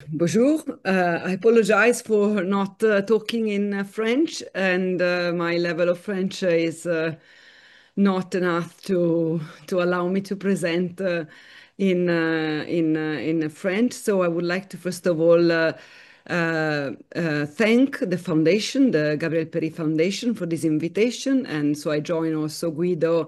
Bonjour. I apologize for not talking in French, and my level of French is not enough to allow me to present in French. So I would like to first of all thank the foundation, the Gabriel Péry Foundation, for this invitation, and so I join also Guido.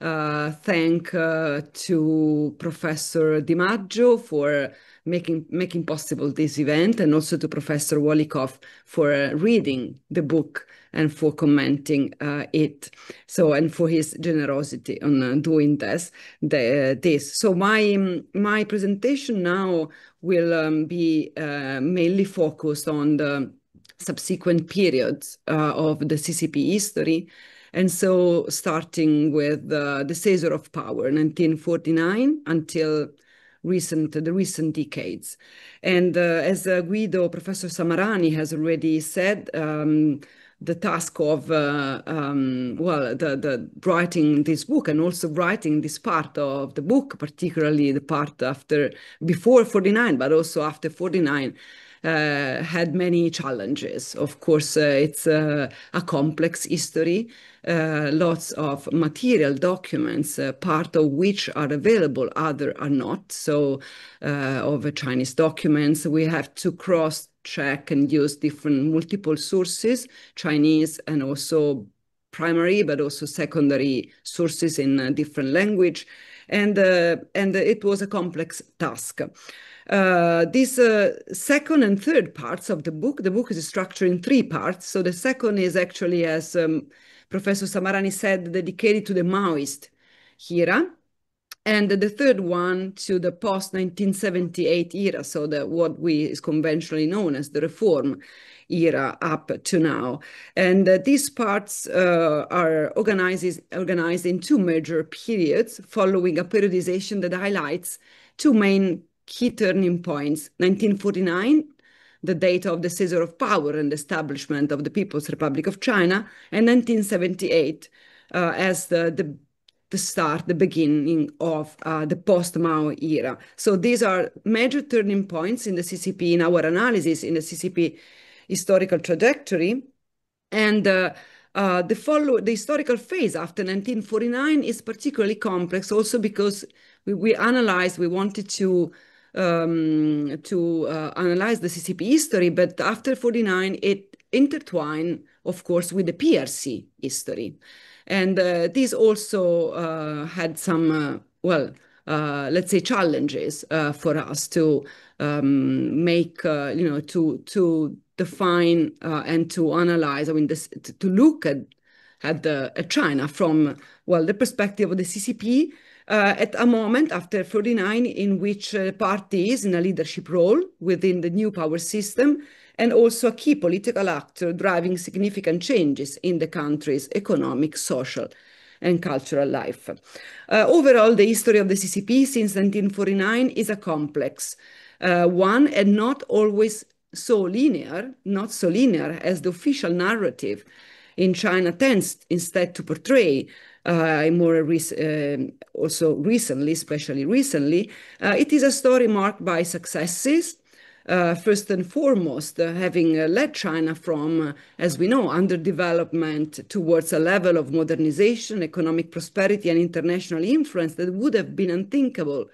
Thank to Professor Di Maggio for making possible this event, and also to Professor Wolikoff for reading the book and for commenting it. So, and for his generosity on doing this. So my presentation now will be mainly focused on the subsequent periods of the CCP history. And so starting with the seizure of power, 1949 until the recent decades. And as Professor Samarani has already said, the task of the writing this book and also writing this part of the book, particularly the part before 49, but also after 49, had many challenges. Of course, it's a complex history, lots of material documents, part of which are available, other are not. So of Chinese documents, we have to cross-check and use different multiple sources, Chinese and also primary, but also secondary sources in different language. And it was a complex task. These second and third parts of the book is structured in three parts. So the second is actually, as Professor Samarani said, dedicated to the Maoist era. And the third one to the post-1978 era, so what is conventionally known as the reform era up to now. And these parts are organized in two major periods, following a periodization that highlights two main key turning points: 1949, the date of the seizure of power and establishment of the People's Republic of China, and 1978 as the start, the beginning of the post-Mao era. So these are major turning points in the CCP, in our analysis, in the CCP historical trajectory. And the historical phase after 1949 is particularly complex, also because we wanted to analyze the CCP history, but after 49, it intertwined, of course, with the PRC history. And this also had some, let's say, challenges for us to make, to define and to analyze, to look at China from, the perspective of the CCP, at a moment after 49 in which Parti is in a leadership role within the new power system, and also a key political actor driving significant changes in the country's economic, social, and cultural life. Overall, the history of the CCP since 1949 is a complex one, and not always so linear, not so linear as the official narrative in China tends instead to portray. Also recently, especially recently, it is a story marked by successes, first and foremost, having led China from, as we know, underdevelopment towards a level of modernization, economic prosperity, and international influence that would have been unthinkable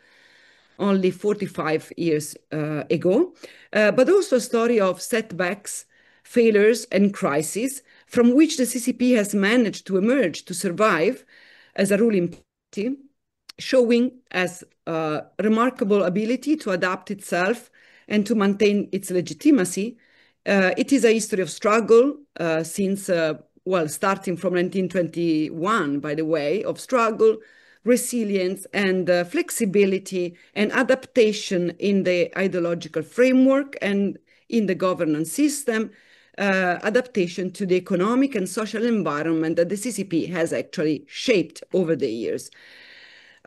only 45 years ago, but also a story of setbacks, failures, and crises from which the CCP has managed to emerge, to survive as a ruling party, showing as remarkable ability to adapt itself and to maintain its legitimacy. It is a history of struggle since, starting from 1921, by the way, of struggle, resilience, and flexibility and adaptation in the ideological framework and in the governance system, adaptation to the economic and social environment that the CCP has actually shaped over the years.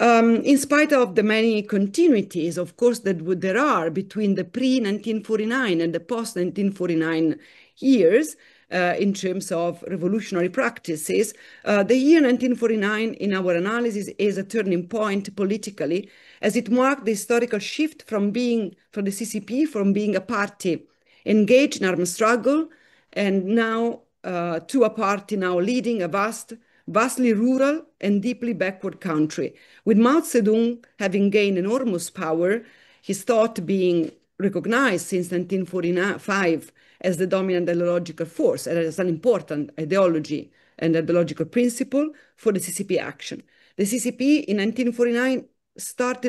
In spite of the many continuities, of course, that there are between the pre-1949 and the post-1949 years, in terms of revolutionary practices. The year 1949, in our analysis, is a turning point politically, as it marked the historical shift from the CCP, from being a party engaged in armed struggle, and now to a party now leading a vastly rural and deeply backward country. With Mao Zedong having gained enormous power, his thought being recognized since 1945 as the dominant ideological force and as an important ideology and ideological principle for the CCP action. The CCP in 1949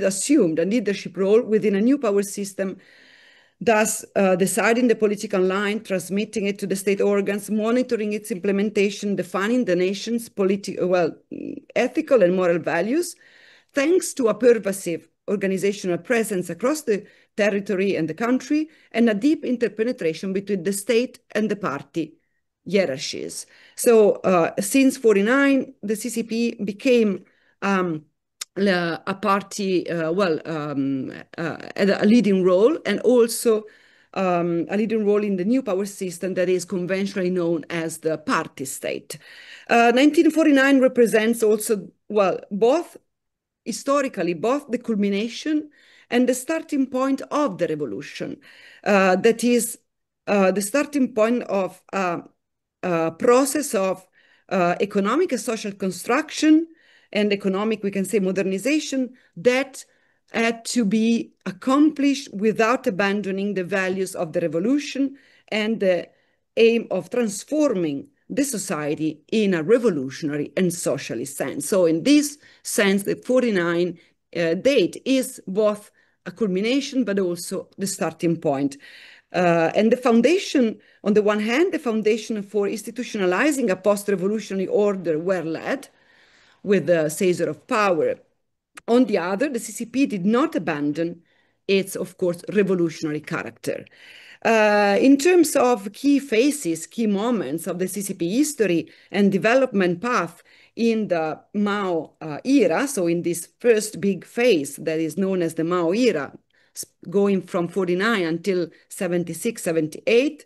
assumed a leadership role within a new power system, thus deciding the political line, transmitting it to the state organs, monitoring its implementation, defining the nation's ethical and moral values, thanks to a pervasive organizational presence across the territory and the country, and a deep interpenetration between the state and the party hierarchies. So since 49, the CCP became a party, had a leading role, and also a leading role in the new power system that is conventionally known as the party state. 1949 represents also, historically, both the culmination and the starting point of the revolution. That is the starting point of a process of economic and social construction and economic, we can say, modernization that had to be accomplished without abandoning the values of the revolution and the aim of transforming the society in a revolutionary and socialist sense. So in this sense, the 49 date is both a culmination, but also the starting point. And the foundation, on the one hand, the foundation for institutionalizing a post-revolutionary order were laid with the seizure of power. On the other, the CCP did not abandon its, of course, revolutionary character. In terms of key phases, key moments of the CCP history and development path in the Mao era, so in this first big phase that is known as the Mao era, going from 49 until 76, 78,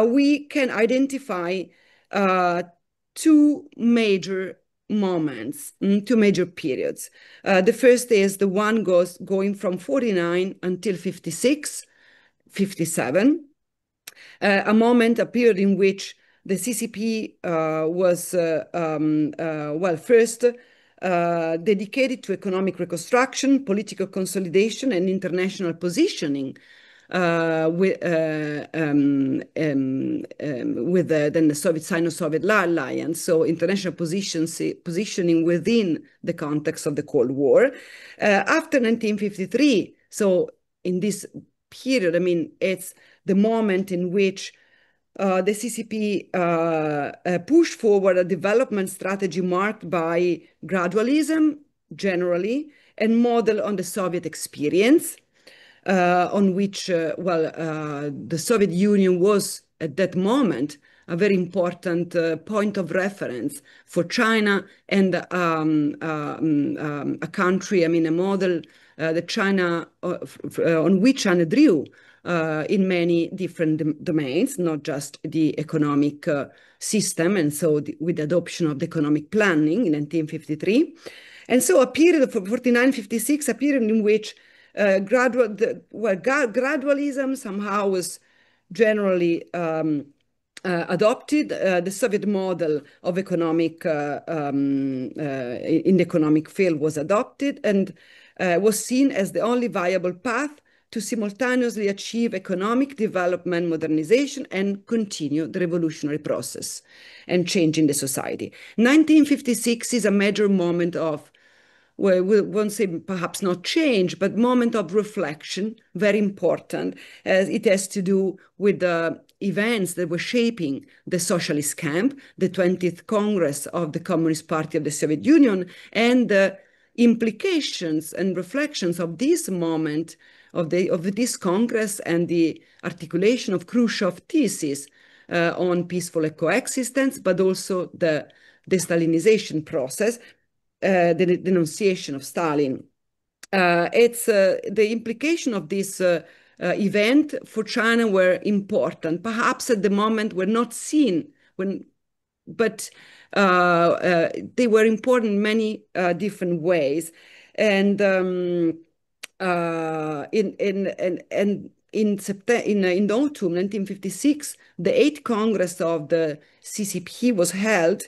we can identify two major moments, two major periods. The first is the one going from 49 until 56, 57, a period in which the CCP was, first dedicated to economic reconstruction, political consolidation, and international positioning with then the Sino-Soviet alliance, so international positioning within the context of the Cold War. After 1953, so in this period, I mean, it's the moment in which the CCP pushed forward a development strategy marked by gradualism, generally, and model on the Soviet experience, on which, the Soviet Union was, at that moment, a very important point of reference for China and a country, I mean, a model that China, on which China drew in many different domains, not just the economic system, and so with the adoption of the economic planning in 1953. And so a period of 49-56, a period in which gradualism somehow was generally adopted. The Soviet model of economic in the economic field was adopted and was seen as the only viable path to simultaneously achieve economic development, modernization, and continue the revolutionary process and change in the society. 1956 is a major moment of, well, we won't say perhaps not change, but moment of reflection, very important, as it has to do with the events that were shaping the socialist camp, the 20th Congress of the Communist Party of the Soviet Union, and the implications and reflections of this moment of this Congress and the articulation of Khrushchev's thesis on peaceful coexistence, but also the de-Stalinization process, the denunciation of Stalin. It's the implication of this event for China were important. Perhaps at the moment were not seen, but they were important in many different ways. And in September, in autumn 1956, the eighth Congress of the CCP was held,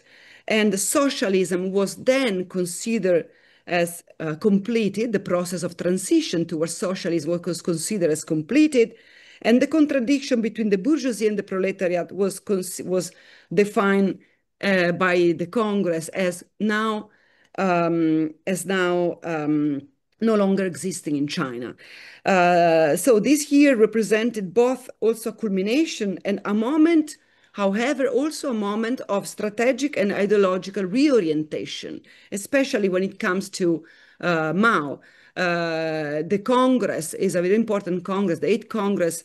and socialism was then considered as completed. The process of transition towards socialism was considered as completed, and the contradiction between the bourgeoisie and the proletariat was defined by the Congress as now no longer existing in China. So this year represented both also a culmination and a moment, however, also a moment of strategic and ideological reorientation, especially when it comes to Mao. The Congress is a very important Congress. The eighth Congress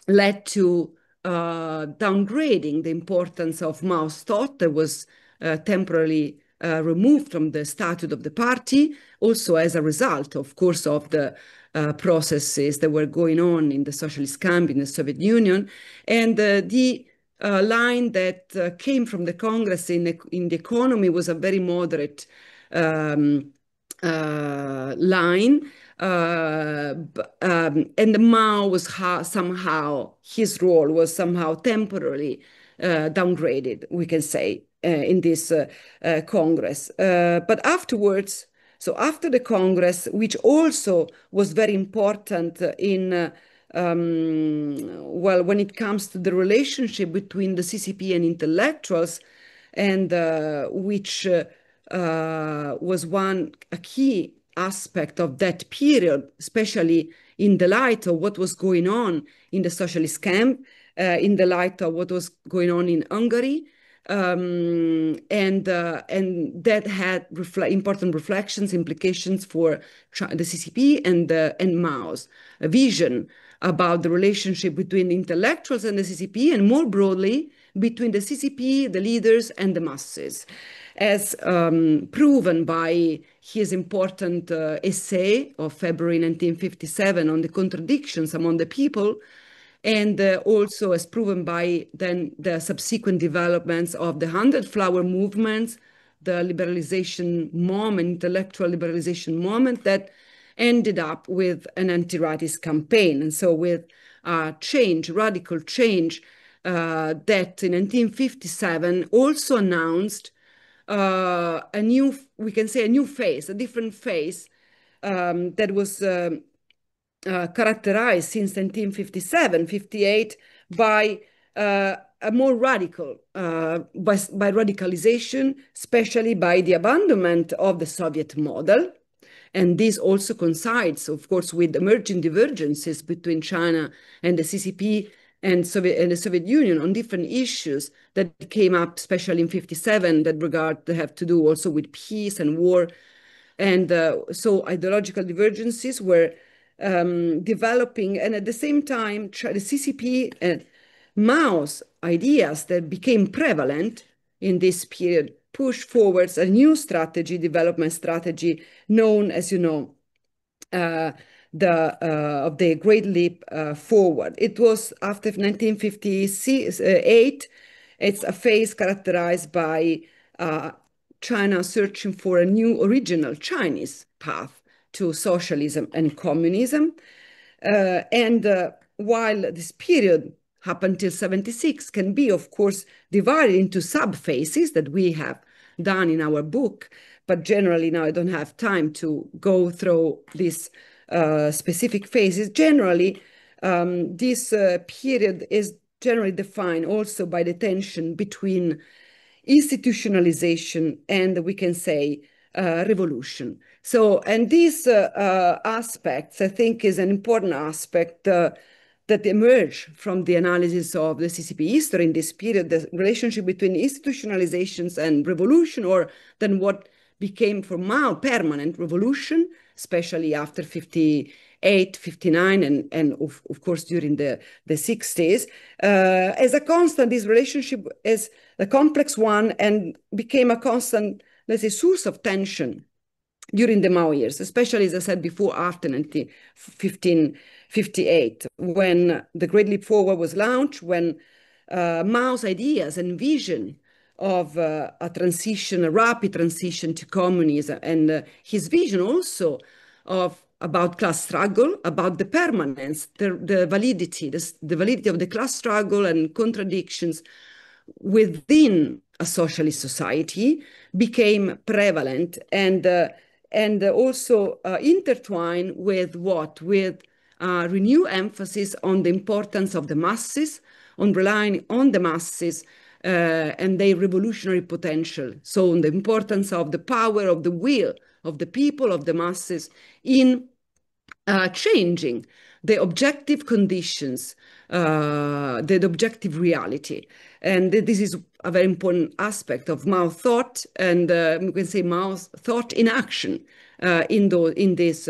led to downgrading the importance of Mao's thought that was temporarily removed from the statute of the party, also as a result, of course, of the processes that were going on in the socialist camp in the Soviet Union. And the line that came from the Congress in the economy was a very moderate line. And Mao was somehow, his role was somehow temporarily downgraded, we can say, in this Congress. But afterwards, so after the Congress, which also was very important in, well, when it comes to the relationship between the CCP and intellectuals, and which was a key aspect of that period, especially in the light of what was going on in the socialist camp, in the light of what was going on in Hungary, and that had important reflections, implications for the CCP and Mao's vision about the relationship between intellectuals and the CCP, and more broadly between the CCP, the leaders, and the masses, as proven by his important essay of February 1957 on the contradictions among the people, and also as proven by then the subsequent developments of the 100 Flower movements, the liberalization moment, intellectual liberalization moment that ended up with an anti-rightist campaign. And so with radical change, that in 1957 also announced a new, we can say a new phase, a different phase that was characterized since 1957, 58 by a more radical, by radicalization, especially by the abandonment of the Soviet model. And this also coincides, of course, with emerging divergences between China and the CCP and the Soviet Union on different issues that came up, especially in 57, that have to do also with peace and war. And so ideological divergences were developing, and at the same time, the CCP and Mao's ideas that became prevalent in this period pushed forwards a new development strategy known, as you know, of the Great Leap Forward. It was after 1958. It's a phase characterized by China searching for a new original Chinese path to socialism and communism. And while this period up until 76 can be, of course, divided into sub-phases that we have done in our book, but generally now I don't have time to go through these specific phases. Generally, this period is generally defined also by the tension between institutionalization and, we can say, revolution. So, and these aspects, I think, is an important aspect that emerge from the analysis of the CCP history in this period, the relationship between institutionalizations and revolution, or then what became for Mao permanent revolution, especially after 58, 59, and of course during the 60s. As a constant, this relationship is a complex one and became a constant, let's say, source of tension during the Mao years, especially, as I said before, after 1558, when the Great Leap Forward was launched, when Mao's ideas and vision of a transition, a rapid transition to communism, and his vision also of about class struggle, about the permanence, the validity, the validity of the class struggle and contradictions within a socialist society became prevalent and also intertwined with what? With renewed emphasis on the importance of the masses, on relying on the masses and their revolutionary potential. So on the importance of the power of the will of the people, of the masses in changing the objective conditions, the objective reality. And this is a very important aspect of Mao thought, and we can say Mao's thought in action in this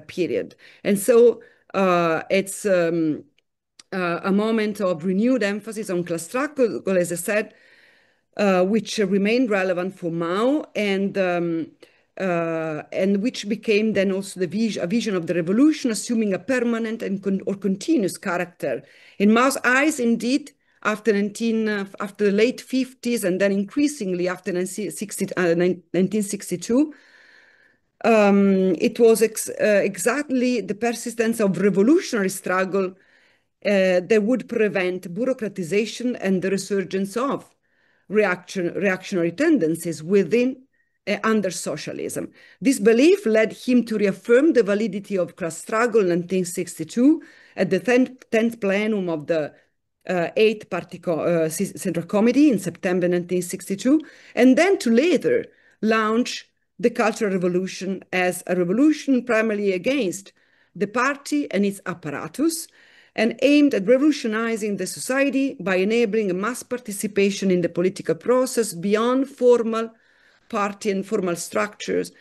period. And so it's a moment of renewed emphasis on class struggle, as I said, which remained relevant for Mao and which became then also a vision of the revolution, assuming a permanent or continuous character. In Mao's eyes, indeed, after the late 50s and then increasingly after 1962, it was exactly the persistence of revolutionary struggle that would prevent bureaucratization and the resurgence of reactionary tendencies within under socialism. This belief led him to reaffirm the validity of class struggle in 1962 at the 10th plenum of the Eighth Party Central Committee in September 1962, and then to later launch the Cultural Revolution as a revolution primarily against the party and its apparatus, and aimed at revolutionizing the society by enabling a mass participation in the political process beyond formal party and formal structures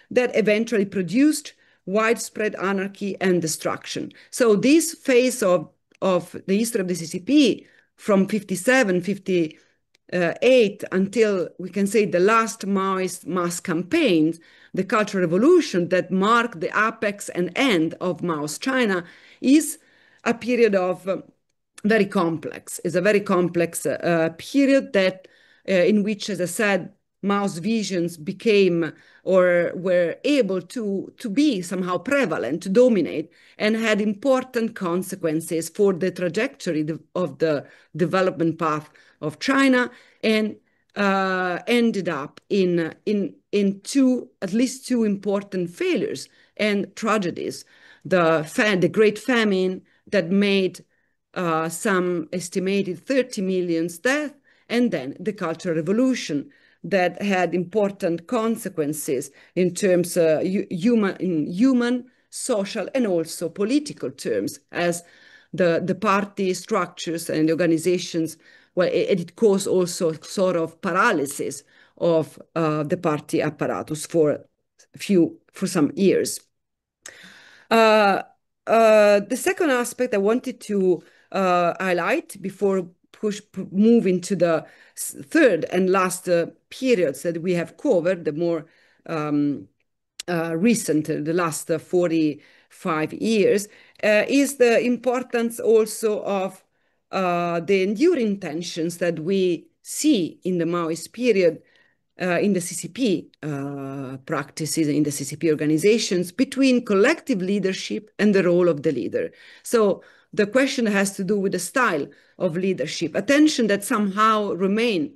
that eventually produced widespread anarchy and destruction. So this phase of the history of the CCP from 57, 58 until we can say the last Maoist mass campaigns, the Cultural Revolution that marked the apex and end of Mao's China, is a period of very complex, is a very complex period that in which, as I said, Mao's visions became or were able to be somehow prevalent, to dominate, and had important consequences for the trajectory of the development path of China, and ended up in at least two important failures and tragedies. The Great Famine that made some estimated 30 million deaths, and then the Cultural Revolution that had important consequences in terms human, social, and also political terms, as the party structures and organizations, well, it caused also sort of paralysis of the party apparatus for some years. The second aspect I wanted to highlight before move into the third and last periods that we have covered, the more recent, the last 45 years, is the importance also of the enduring tensions that we see in the Maoist period in the CCP practices, in the CCP organizations, between collective leadership and the role of the leader. So the question has to do with the style of leadership, a tension that somehow remain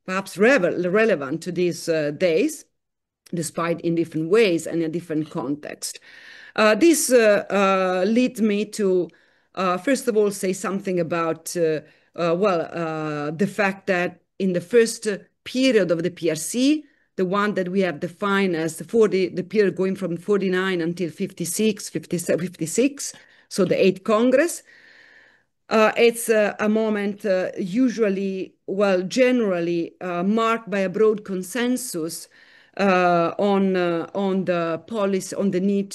perhaps relevant to these days, despite in different ways and in a different context. This leads me to, first of all, say something about, the fact that in the first period of the PRC, the one that we have defined as the period going from 49 until 56, 56, so the 8th Congress, it's a moment generally marked by a broad consensus on the policy, on the need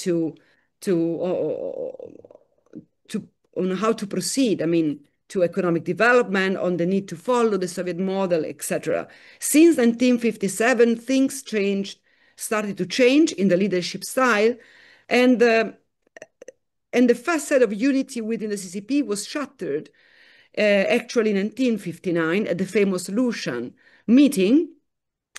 on how to proceed. I mean, to economic development, on the need to follow the Soviet model, etc. Since 1957, things changed started to change in the leadership style, and the facade of unity within the CCP was shattered actually in 1959 at the famous Lushan meeting.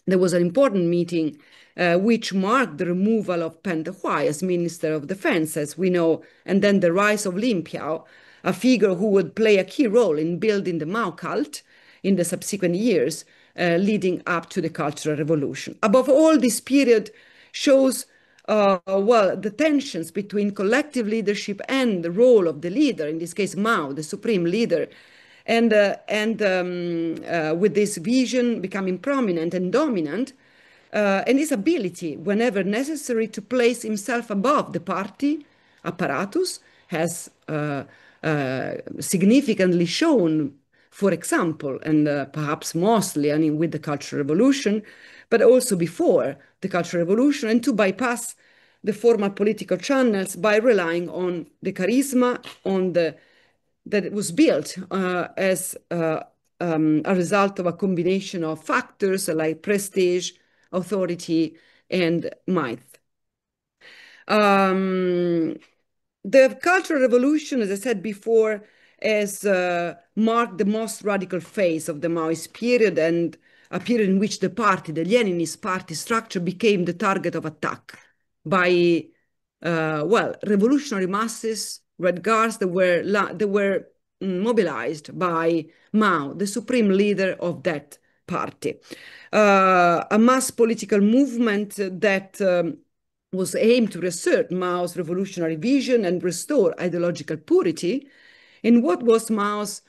There was an important meeting which marked the removal of Peng Dehuai as Minister of Defense, as we know, and then the rise of Lin Piao, a figure who would play a key role in building the Mao cult in the subsequent years, leading up to the Cultural Revolution. Above all, this period shows the tensions between collective leadership and the role of the leader, in this case Mao, the supreme leader, and with this vision becoming prominent and dominant, and his ability, whenever necessary, to place himself above the party apparatus has significantly shown, for example, and perhaps mostly, I mean, with the Cultural Revolution, but also before the Cultural Revolution, and to bypass the formal political channels by relying on the charisma, that it was built as a result of a combination of factors like prestige, authority, and might. The Cultural Revolution, as I said before, has marked the most radical phase of the Maoist period, and a period in which the party, the Leninist party structure, became the target of attack by, revolutionary masses, Red Guards that were mobilized by Mao, the supreme leader of that party. A mass political movement that was aimed to reassert Mao's revolutionary vision and restore ideological purity in what was Mao's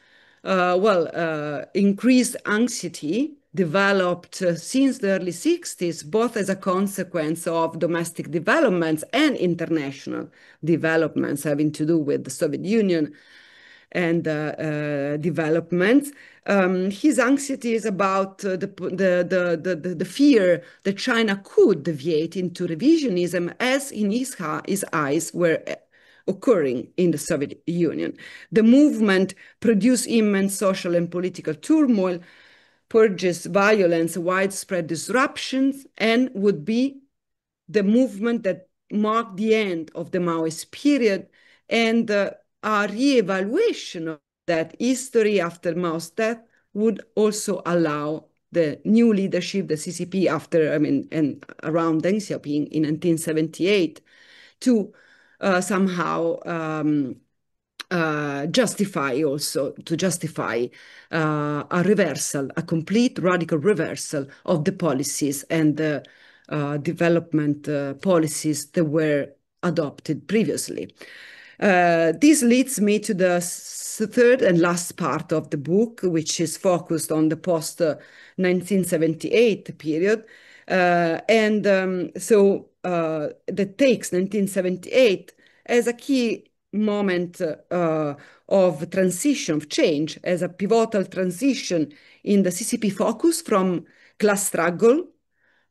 increased anxiety developed since the early 60s, both as a consequence of domestic developments and international developments having to do with the Soviet Union and developments. His anxiety is about the fear that China could deviate into revisionism, as in his eyes were occurring in the Soviet Union. The movement produced immense social and political turmoil, purges violence, widespread disruptions, and would be the movement that marked the end of the Maoist period, and a re-evaluation of that history after Mao's death would also allow the new leadership, the CCP, and around Deng Xiaoping in 1978, to somehow justify a reversal, a complete radical reversal of the policies and the development policies that were adopted previously. This leads me to the third and last part of the book, which is focused on the post-1978 period. That takes 1978 as a key moment of transition, of change, as a pivotal transition in the CCP focus from class struggle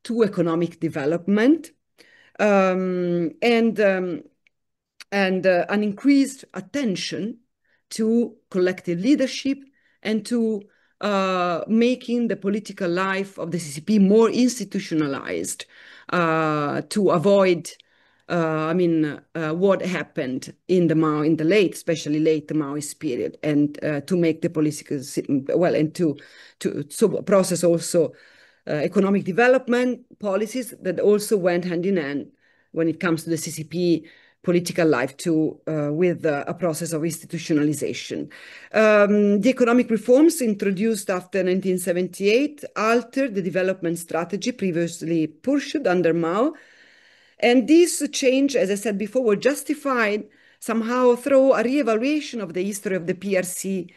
to economic development, and an increased attention to collective leadership and to making the political life of the CCP more institutionalized, to avoid what happened in the late, especially late Maoist period, and to make the political, and to process also economic development policies that also went hand in hand when it comes to the CCP political life with a process of institutionalization. The economic reforms introduced after 1978 altered the development strategy previously pursued under Mao. And this change, as I said before, were justified somehow through a re-evaluation of the history of the PRC,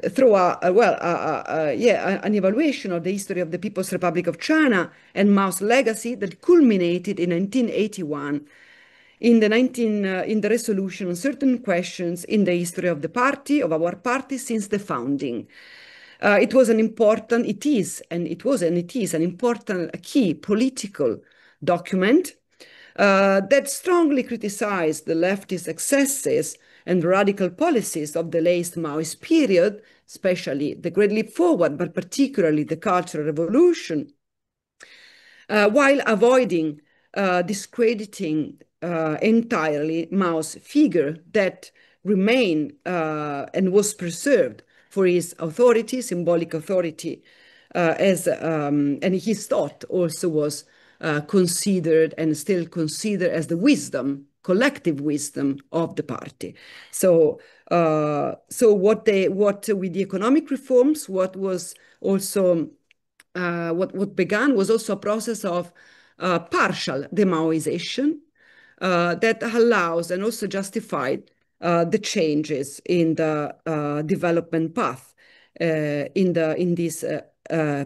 through an evaluation of the history of the People's Republic of China and Mao's legacy that culminated in 1981 in the resolution on certain questions in the history of the party, of our party, since the founding. It is an important key political document that strongly criticized the leftist excesses and radical policies of the late Maoist period, especially the Great Leap Forward, but particularly the Cultural Revolution, while avoiding discrediting entirely Mao's figure that remained and was preserved for his authority, symbolic authority, and his thought also was considered and still considered as the wisdom, collective wisdom of the party. So, what with the economic reforms, what was also what began was also a process of partial Demaoization that allows and also justified the changes in the development path in this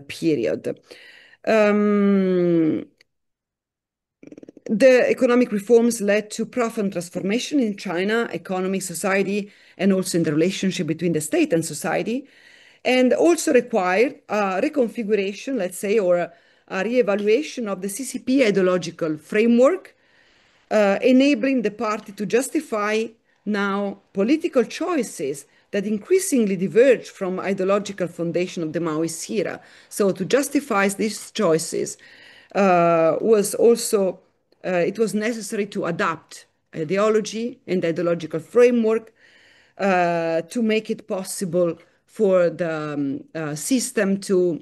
period. The economic reforms led to profound transformation in China, economy, society, and also in the relationship between the state and society, and also required a reconfiguration, let's say, or a re-evaluation of the CCP ideological framework, enabling the party to justify now political choices that increasingly diverge from ideological foundation of the Maoist era. So to justify these choices was also, it was necessary to adapt ideology and ideological framework to make it possible for the system to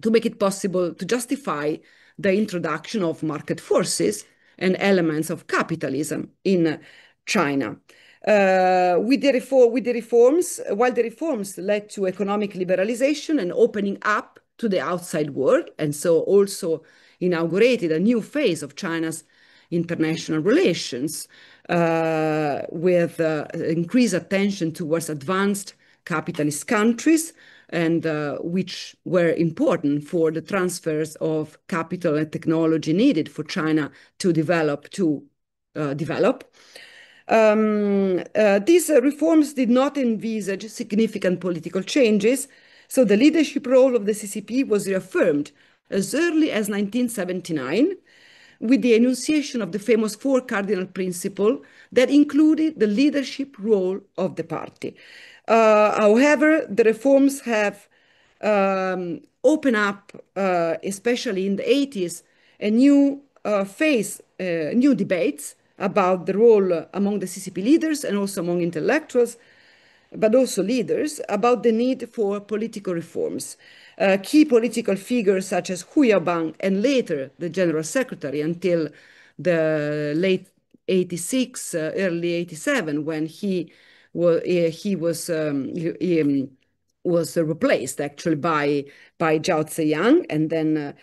make it possible to justify the introduction of market forces and elements of capitalism in China. With the reforms, while the reforms led to economic liberalization and opening up to the outside world, and so also inaugurated a new phase of China's international relations with increased attention towards advanced capitalist countries, and which were important for the transfers of capital and technology needed for China to develop. These reforms did not envisage significant political changes, so the leadership role of the CCP was reaffirmed as early as 1979 with the enunciation of the famous four cardinal principles that included the leadership role of the party. However, the reforms have opened up, especially in the 80s, a new phase, new debates about the role among the CCP leaders and also among intellectuals, but also leaders, about the need for political reforms. Key political figures such as Hu Yaobang and later the General Secretary until the late 86, early 87, when he was replaced actually by Zhao Ziyang, and then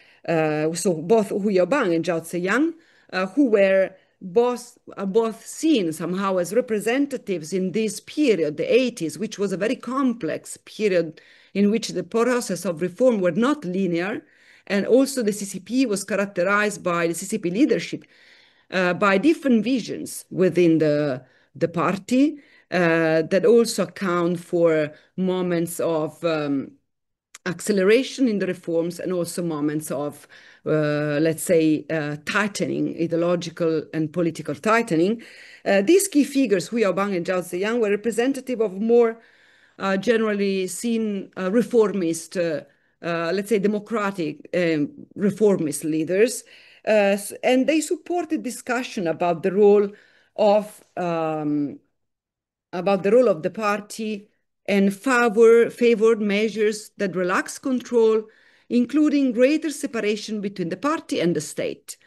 so both Hu Yaobang and Zhao Ziyang, who were both seen somehow as representatives in this period, the 80s, which was a very complex period in which the process of reform were not linear, and also the CCP was characterized by the CCP leadership by different visions within the party that also account for moments of acceleration in the reforms and also moments of, let's say, tightening, ideological and political tightening. These key figures, Hu Yaobang and Zhao Ziyang, were representative of more generally seen reformist, let's say, democratic reformist leaders. And they supported discussion about the role of the party and favored measures that relax control, including greater separation between the party and the state.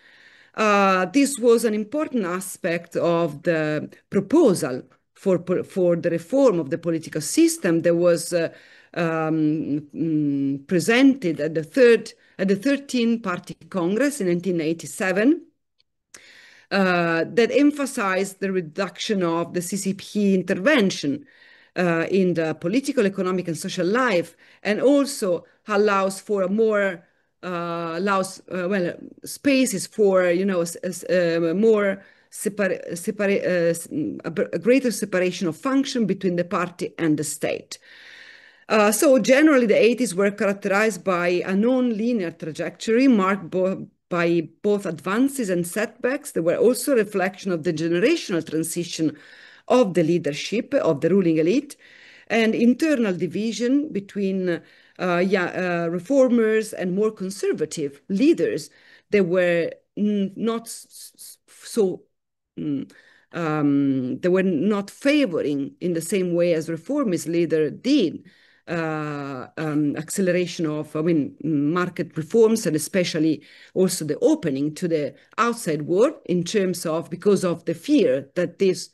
This was an important aspect of the proposal for the reform of the political system that was presented at the 13th Party Congress in 1987. That emphasized the reduction of the CCP intervention in the political, economic, and social life, and also allows for a more spaces for more a greater separation of function between the party and the state. So generally, the 80s were characterized by a non-linear trajectory marked by both advances and setbacks. There were also a reflection of the generational transition of the leadership of the ruling elite and internal division between reformers and more conservative leaders they were not so they were not favoring in the same way as reformist leader did acceleration of, market reforms, and especially also the opening to the outside world, in terms of, because of the fear that this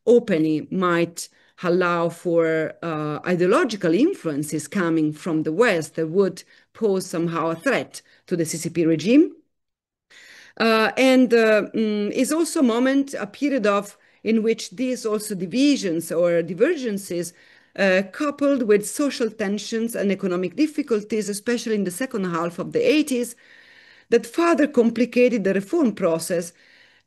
opening might allow for ideological influences coming from the West that would pose somehow a threat to the CCP regime. And is also a period in which these also divisions or divergences, coupled with social tensions and economic difficulties, especially in the second half of the 80s, that further complicated the reform process,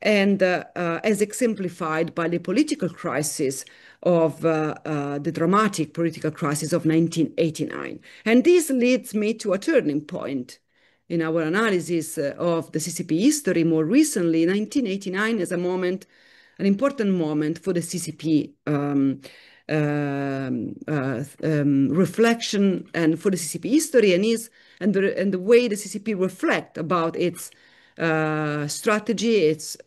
and as exemplified by the political crisis of the dramatic political crisis of 1989. And this leads me to a turning point in our analysis of the CCP history. More recently, 1989 is an important moment for the CCP reflection and for the CCP history, and the way the CCP reflect about its strategy, its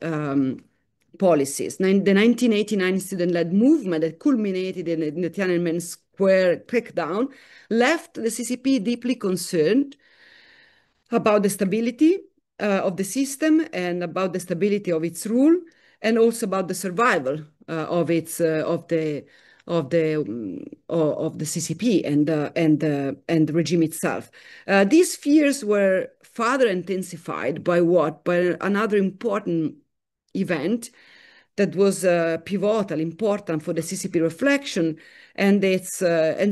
policies. The 1989 student-led movement that culminated in the Tiananmen Square crackdown left the CCP deeply concerned about the stability of the system, and about the stability of its rule, and also about the survival of the CCP and the regime itself. These fears were further intensified by another important event that was pivotal, important for the CCP reflection, and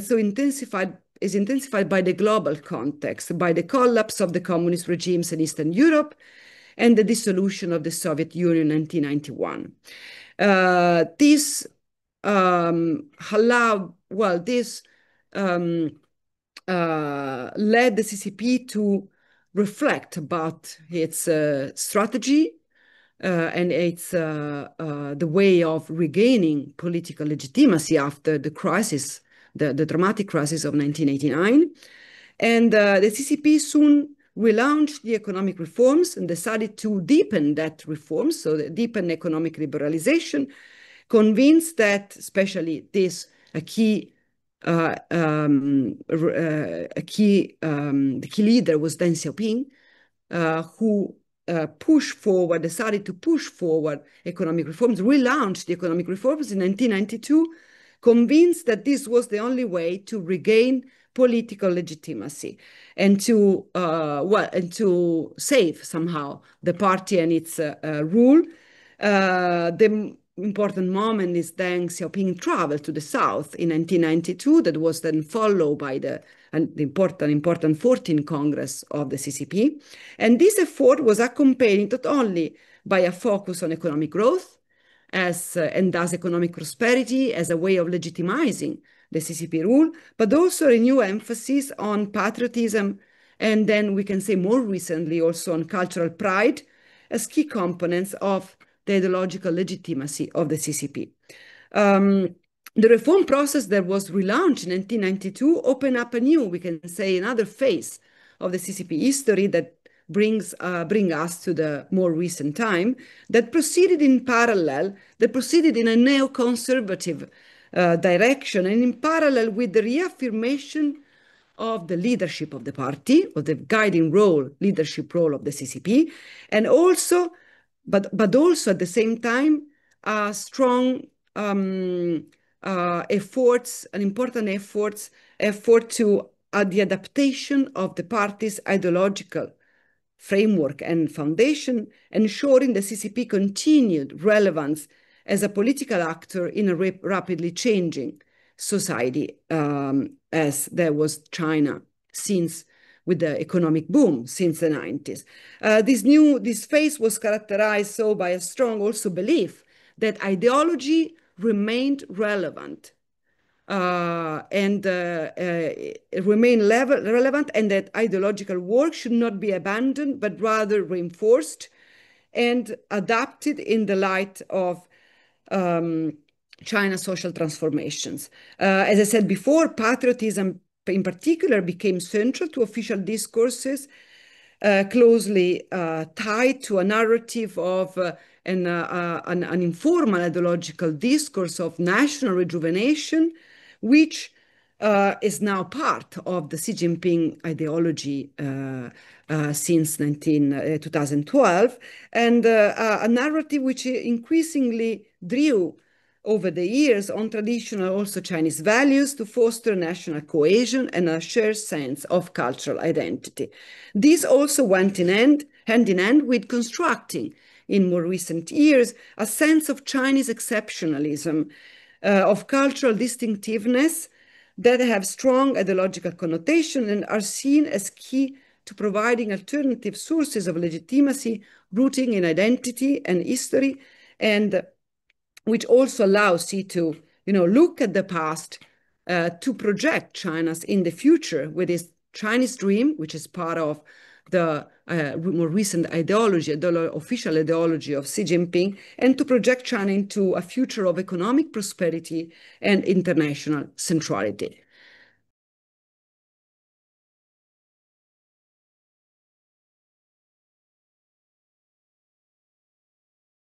so intensified by the global context, by the collapse of the communist regimes in Eastern Europe and the dissolution of the Soviet Union in 1991. This led the CCP to reflect about its strategy and its the way of regaining political legitimacy after the crisis, the dramatic crisis of 1989. And the CCP soon relaunched the economic reforms and decided to deepen that reform, so deepen economic liberalization, convinced that especially the key leader was Deng Xiaoping, who decided to push forward economic reforms, relaunched the economic reforms in 1992, convinced that this was the only way to regain political legitimacy and to save somehow the party and its rule. The important moment is Deng Xiaoping travel to the south in 1992, that was then followed by the important 14th Congress of the CCP. And this effort was accompanied not only by a focus on economic growth and thus economic prosperity as a way of legitimizing the CCP rule, but also a new emphasis on patriotism, and then we can say more recently also on cultural pride as key components of the ideological legitimacy of the CCP. The reform process that was relaunched in 1992 opened up we can say, another phase of the CCP history that bring us to the more recent time, that proceeded in parallel, that proceeded in a neoconservative direction, and in parallel with the reaffirmation of the leadership of the party, of the guiding leadership role of the CCP, and also, but also at the same time, strong efforts, an important effort to the adaptation of the party's ideological framework and foundation, ensuring the CCP continued relevance as a political actor in a rapidly changing society, as there was China with the economic boom since the 90s. This phase was characterized by a strong also belief that ideology remained relevant and relevant, and that ideological work should not be abandoned, but rather reinforced and adapted in the light of China's social transformations. As I said before, patriotism in particular became central to official discourses closely tied to a narrative of an informal ideological discourse of national rejuvenation, which is now part of the Xi Jinping ideology since 2012, and a narrative which increasingly drew over the years on traditional also Chinese values to foster national cohesion and a shared sense of cultural identity. This also went hand in hand with constructing, in more recent years, a sense of Chinese exceptionalism, of cultural distinctiveness that have strong ideological connotation and are seen as key to providing alternative sources of legitimacy rooting in identity and history, and which also allows you to, look at the past to project China's in the future with this Chinese dream, which is part of the more recent ideology, the official ideology of Xi Jinping, and to project China into a future of economic prosperity and international centrality.